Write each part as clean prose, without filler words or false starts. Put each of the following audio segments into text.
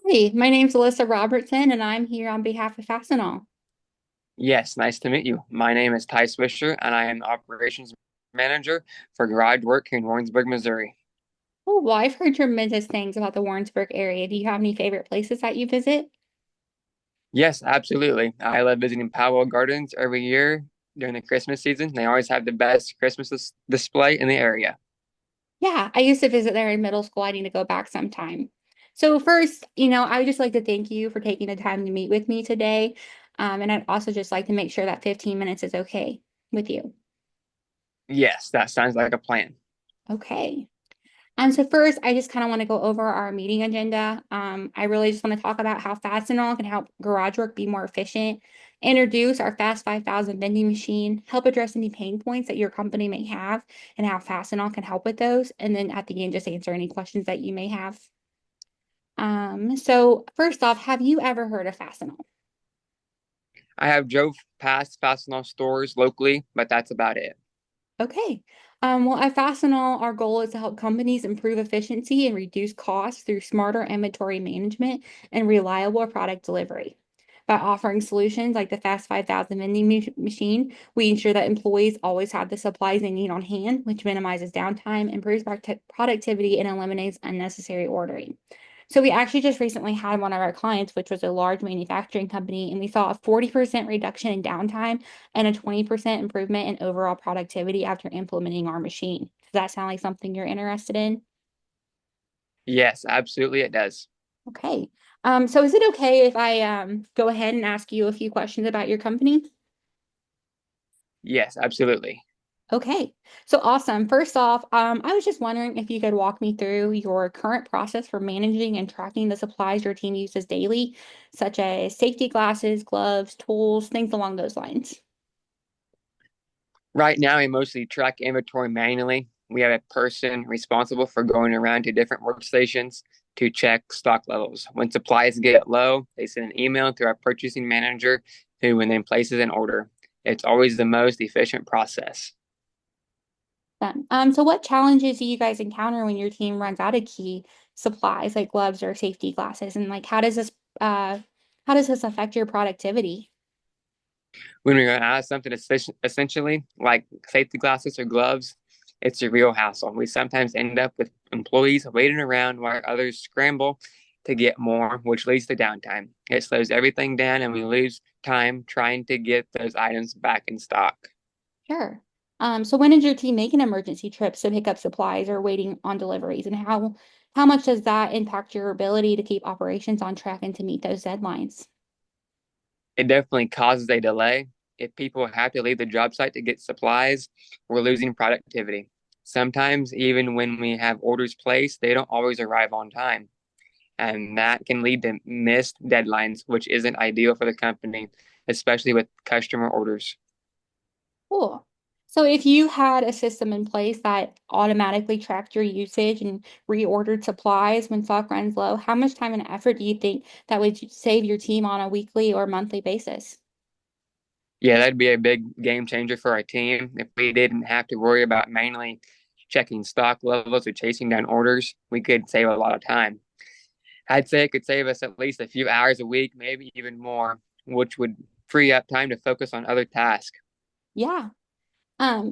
Hi, my name's Alyssa Robertson, and I'm here on behalf of Fastenal. Yes, nice to meet you. My name is Ty Swisher, and I am the operations manager for Garage Work here in Warrensburg, Missouri. Oh, well, I've heard tremendous things about the Warrensburg area. Do you have any favorite places that you visit? Yes, absolutely. I love visiting Powell Gardens every year during the Christmas season. They always have the best Christmas display in the area. Yeah, I used to visit there in middle school. I need to go back sometime. So first, I would just like to thank you for taking the time to meet with me today. And I'd also just like to make sure that 15 minutes is okay with you. Yes, that sounds like a plan. Okay. So first, I just kind of want to go over our meeting agenda. I really just want to talk about how Fastenal can help garage work be more efficient, introduce our Fast 5000 vending machine, help address any pain points that your company may have, and how Fastenal can help with those. And then at the end, just answer any questions that you may have. So first off, have you ever heard of Fastenal? I have drove past Fastenal stores locally, but that's about it. Okay. Well, at Fastenal, our goal is to help companies improve efficiency and reduce costs through smarter inventory management and reliable product delivery. By offering solutions like the Fast 5000 vending machine, we ensure that employees always have the supplies they need on hand, which minimizes downtime, improves productivity, and eliminates unnecessary ordering. So we actually just recently had one of our clients, which was a large manufacturing company, and we saw a 40% reduction in downtime and a 20% improvement in overall productivity after implementing our machine. Does that sound like something you're interested in? Yes, absolutely it does. Okay. So is it okay if I go ahead and ask you a few questions about your company? Yes, absolutely. Okay. So awesome. First off, I was just wondering if you could walk me through your current process for managing and tracking the supplies your team uses daily, such as safety glasses, gloves, tools, things along those lines. Right now, we mostly track inventory manually. We have a person responsible for going around to different workstations to check stock levels. When supplies get low, they send an email to our purchasing manager who then places an order. It's always the most efficient process. Then, so what challenges do you guys encounter when your team runs out of key supplies like gloves or safety glasses? And like, uh, how does this affect your productivity? When we're going to add something essentially like safety glasses or gloves, it's a real hassle. We sometimes end up with employees waiting around while others scramble to get more, which leads to downtime. It slows everything down and we lose time trying to get those items back in stock. Sure. So when is your team making emergency trips to pick up supplies or waiting on deliveries? And how much does that impact your ability to keep operations on track and to meet those deadlines? It definitely causes a delay. If people have to leave the job site to get supplies, we're losing productivity. Sometimes, even when we have orders placed, they don't always arrive on time. And that can lead to missed deadlines, which isn't ideal for the company, especially with customer orders. Cool. So if you had a system in place that automatically tracked your usage and reordered supplies when stock runs low, how much time and effort do you think that would save your team on a weekly or monthly basis? Yeah, that'd be a big game changer for our team. If we didn't have to worry about manually checking stock levels or chasing down orders, we could save a lot of time. I'd say it could save us at least a few hours a week, maybe even more, which would free up time to focus on other tasks. Yeah.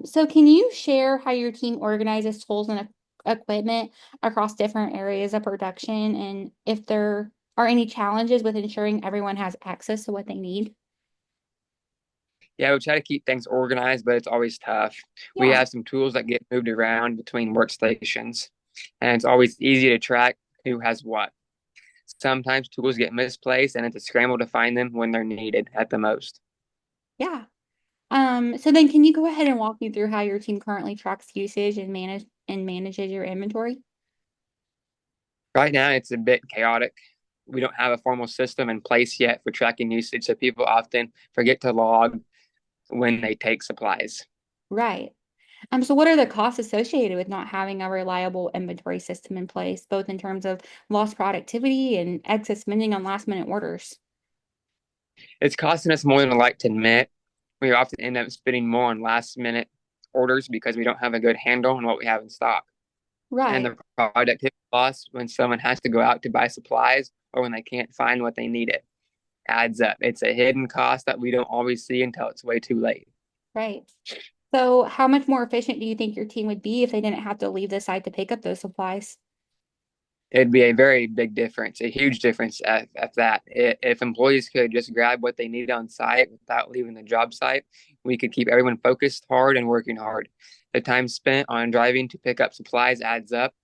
So can you share how your team organizes tools and equipment across different areas of production and if there are any challenges with ensuring everyone has access to what they need? Yeah, we try to keep things organized, but it's always tough. We Yeah. have some tools that get moved around between workstations, and it's always easy to track who has what. Sometimes tools get misplaced, and it's a scramble to find them when they're needed at the most. Yeah. So then can you go ahead and walk me through how your team currently tracks usage and manages your inventory? Right now, it's a bit chaotic. We don't have a formal system in place yet for tracking usage, so people often forget to log when they take supplies. Right. So what are the costs associated with not having a reliable inventory system in place, both in terms of lost productivity and excess spending on last minute orders? It's costing us more than I like to admit. We often end up spending more on last minute orders because we don't have a good handle on what we have in stock. and Right, the productivity loss when someone has to go out to buy supplies or when they can't find what they needed adds up. It's a hidden cost that we don't always see until it's way too late. right. So, how much more efficient do you think your team would be if they didn't have to leave the site to pick up those supplies? It'd be a very big difference, a huge difference at that. If employees could just grab what they need on site without leaving the job site, we could keep everyone focused hard and working hard. The time spent on driving to pick up supplies adds up,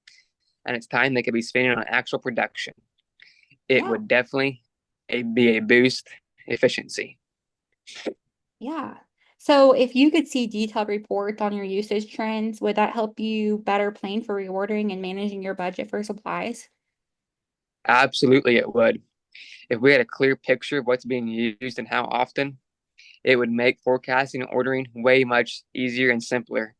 and it's time they could be spending on actual production. It Yeah, would definitely be a boost efficiency. yeah. So, if you could see detailed reports on your usage trends, would that help you better plan for reordering and managing your budget for supplies? Absolutely, it would. If we had a clear picture of what's being used and how often, it would make forecasting and ordering way much easier and simpler.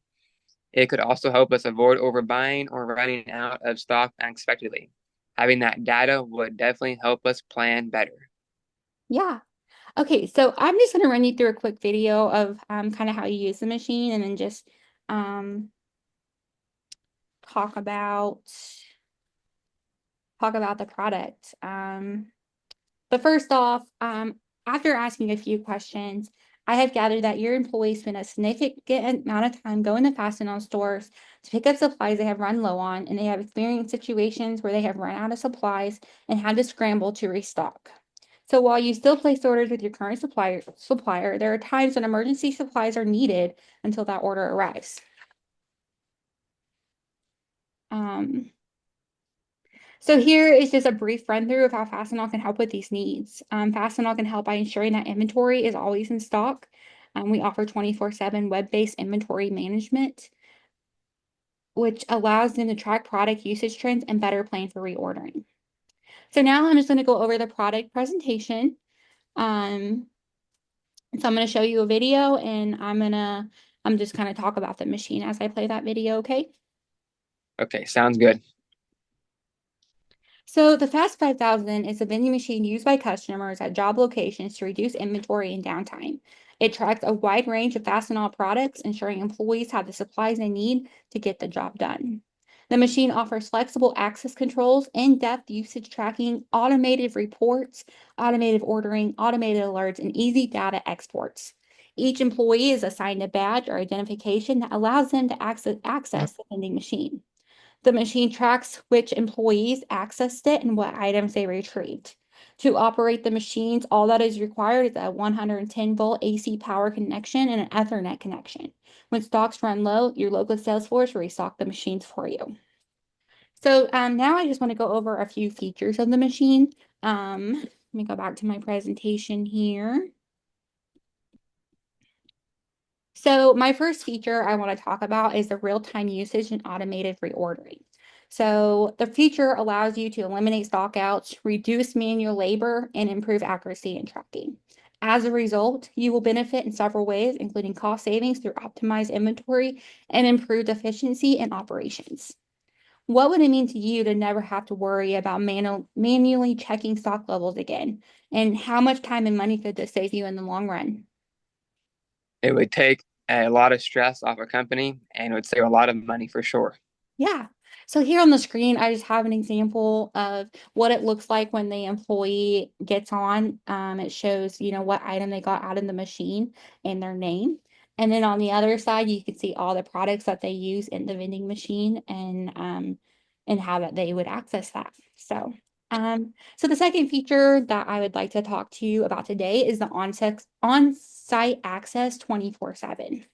It could also help us avoid overbuying or running out of stock unexpectedly. Having that data would definitely help us plan better. Yeah. Okay, so I'm just going to run you through a quick video of kind of how you use the machine and then just um, talk about talk about the product. But first off, after asking a few questions, I have gathered that your employees spend a significant amount of time going to Fastenal stores to pick up supplies they have run low on, and they have experienced situations where they have run out of supplies and had to scramble to restock. So while you still place orders with your current supplier, there are times when emergency supplies are needed until that order arrives. Um, So here is just a brief run through of how Fastenal can help with these needs. Fastenal can help by ensuring that inventory is always in stock. We offer 24/7 web-based inventory management, which allows them to track product usage trends and better plan for reordering. So now I'm just going to go over the product presentation. Um, so I'm going to show you a video and I'm just kind of talk about the machine as I play that video, okay? Okay, sounds good. So the Fast 5000 is a vending machine used by customers at job locations to reduce inventory and downtime. It tracks a wide range of Fastenal products, ensuring employees have the supplies they need to get the job done. The machine offers flexible access controls, in-depth usage tracking, automated reports, automated ordering, automated alerts, and easy data exports. Each employee is assigned a badge or identification that allows them to access the vending machine. The machine tracks which employees accessed it and what items they retrieved. To operate the machines, all that is required is a 110-volt AC power connection and an Ethernet connection. When stocks run low, your local sales force will restock the machines for you. So now I just want to go over a few features of the machine. Let me go back to my presentation here. So my first feature I want to talk about is the real-time usage and automated reordering. So the feature allows you to eliminate stockouts, reduce manual labor, and improve accuracy in tracking. As a result, you will benefit in several ways, including cost savings through optimized inventory and improved efficiency in operations. What would it mean to you to never have to worry about manually checking stock levels again? And how much time and money could this save you in the long run? It would take a lot of stress off a company and it would save a lot of money for sure. Yeah. So here on the screen, I just have an example of what it looks like when the employee gets on. It shows, what item they got out of the machine and their name. And then on the other side, you can see all the products that they use in the vending machine and how that they would access that. So the second feature that I would like to talk to you about today is the on-site access 24/7.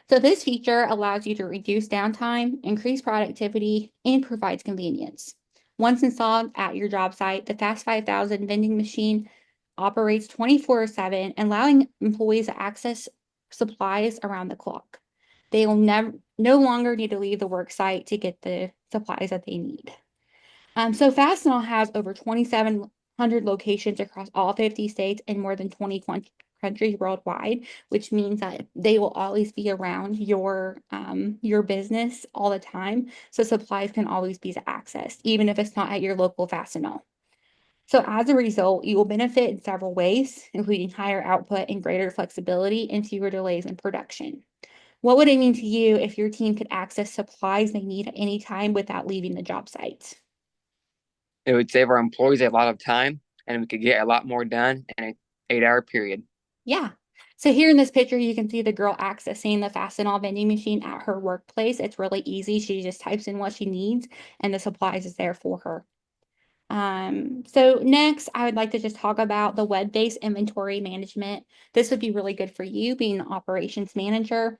So this feature allows you to reduce downtime, increase productivity, and provides convenience. Once installed at your job site, the Fast 5000 vending machine operates 24/7, allowing employees to access supplies around the clock. They will no longer need to leave the work site to get the supplies that they need. So Fastenal has over 2,700 locations across all 50 states and more than 20 countries worldwide, which means that they will always be around your business all the time. So supplies can always be accessed, even if it's not at your local Fastenal. So as a result, you will benefit in several ways, including higher output and greater flexibility and fewer delays in production. What would it mean to you if your team could access supplies they need at any time without leaving the job site? It would save our employees a lot of time and we could get a lot more done in an 8 hour period. Yeah. So here in this picture, you can see the girl accessing the Fastenal vending machine at her workplace. It's really easy. She just types in what she needs and the supplies is there for her. So next, I would like to just talk about the web-based inventory management. This would be really good for you being an operations manager.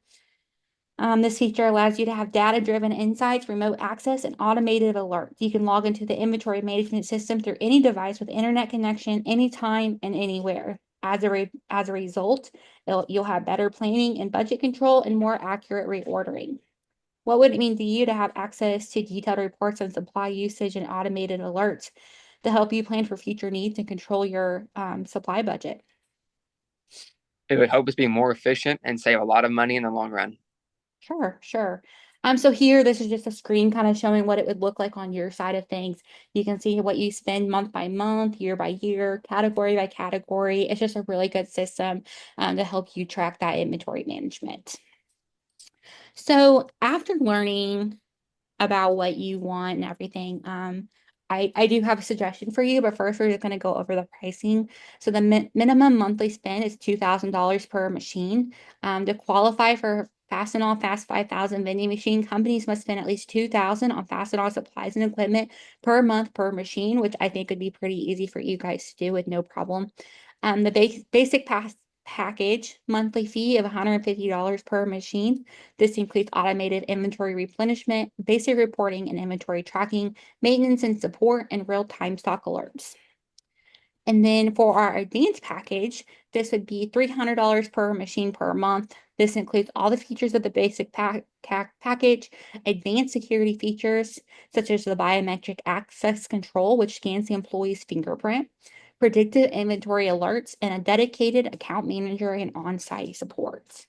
This feature allows you to have data-driven insights, remote access, and automated alerts. You can log into the inventory management system through any device with internet connection, anytime and anywhere. As a result, you'll have better planning and budget control and more accurate reordering. What would it mean to you to have access to detailed reports on supply usage and automated alerts to help you plan for future needs and control your supply budget? It would help us be more efficient and save a lot of money in the long run. Sure, sure. So here, this is just a screen kind of showing what it would look like on your side of things. You can see what you spend month by month, year by year, category by category. It's just a really good system to help you track that inventory management. So after learning about what you want and everything. I do have a suggestion for you, but first we're just going to go over the pricing. So the minimum monthly spend is $2,000 per machine. To qualify for Fastenal Fast 5,000 vending machine, companies must spend at least $2,000 on Fastenal supplies and equipment per month per machine, which I think would be pretty easy for you guys to do with no problem. The basic package monthly fee of $150 per machine. This includes automated inventory replenishment, basic reporting and inventory tracking, maintenance and support, and real-time stock alerts. And then for our advanced package, this would be $300 per machine per month. This includes all the features of the basic package, advanced security features, such as the biometric access control, which scans the employee's fingerprint, predictive inventory alerts, and a dedicated account manager and on-site support.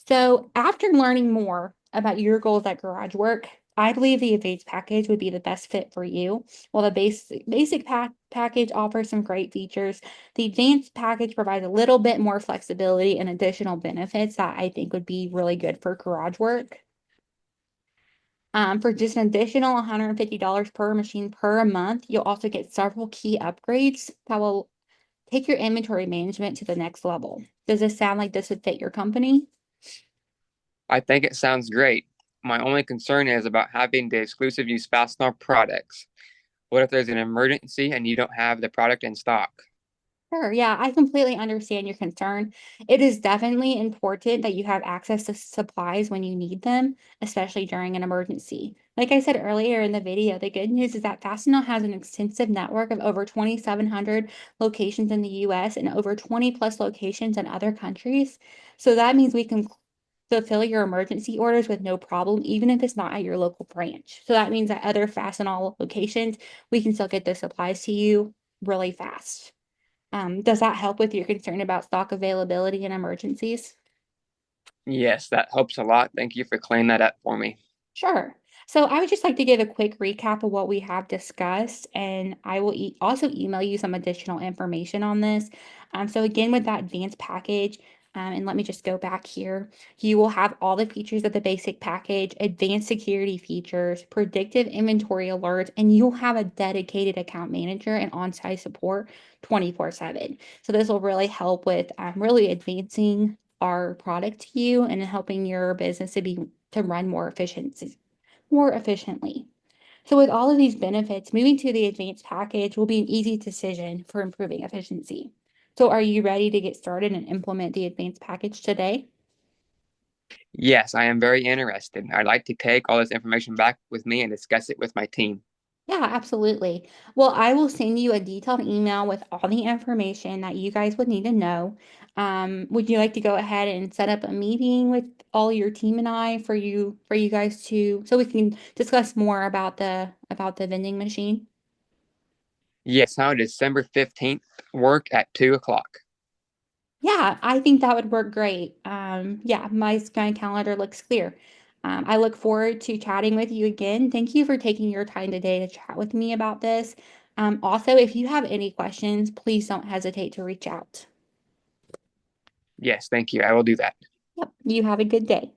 So after learning more about your goals at Garage Work, I believe the advanced package would be the best fit for you. While the basic package offers some great features, the advanced package provides a little bit more flexibility and additional benefits that I think would be really good for Garage Work. For just an additional $150 per machine per month, you'll also get several key upgrades that will take your inventory management to the next level. Does this sound like this would fit your company? I think it sounds great. My only concern is about having the exclusive use Fastenal products. What if there's an emergency and you don't have the product in stock? Sure. Yeah, I completely understand your concern. It is definitely important that you have access to supplies when you need them, especially during an emergency. Like I said earlier in the video, the good news is that Fastenal has an extensive network of over 2,700 locations in the US and over 20 plus locations in other countries. So that means we can fulfill your emergency orders with no problem, even if it's not at your local branch. So that means that other Fastenal locations, we can still get the supplies to you really fast. Does that help with your concern about stock availability in emergencies? Yes, that helps a lot. Thank you for clearing that up for me. Sure. So I would just like to give a quick recap of what we have discussed, and I will also email you some additional information on this. So again, with that advanced package, and let me just go back here, you will have all the features of the basic package, advanced security features, predictive inventory alerts, and you'll have a dedicated account manager and on-site support 24/7. So this will really help with really advancing our product to you and helping your business to run more efficiently. So with all of these benefits, moving to the advanced package will be an easy decision for improving efficiency. So are you ready to get started and implement the advanced package today? Yes, I am very interested. I'd like to take all this information back with me and discuss it with my team. Yeah, absolutely. Well, I will send you a detailed email with all the information that you guys would need to know. Would you like to go ahead and set up a meeting with all your team and I for you guys to so we can discuss more about the vending machine? Yes, how December 15th work at 2 o'clock. Yeah, I think that would work great. Yeah, my calendar looks clear. I look forward to chatting with you again. Thank you for taking your time today to chat with me about this. Also, if you have any questions, please don't hesitate to reach out. Yes, thank you. I will do that. Yep. You have a good day.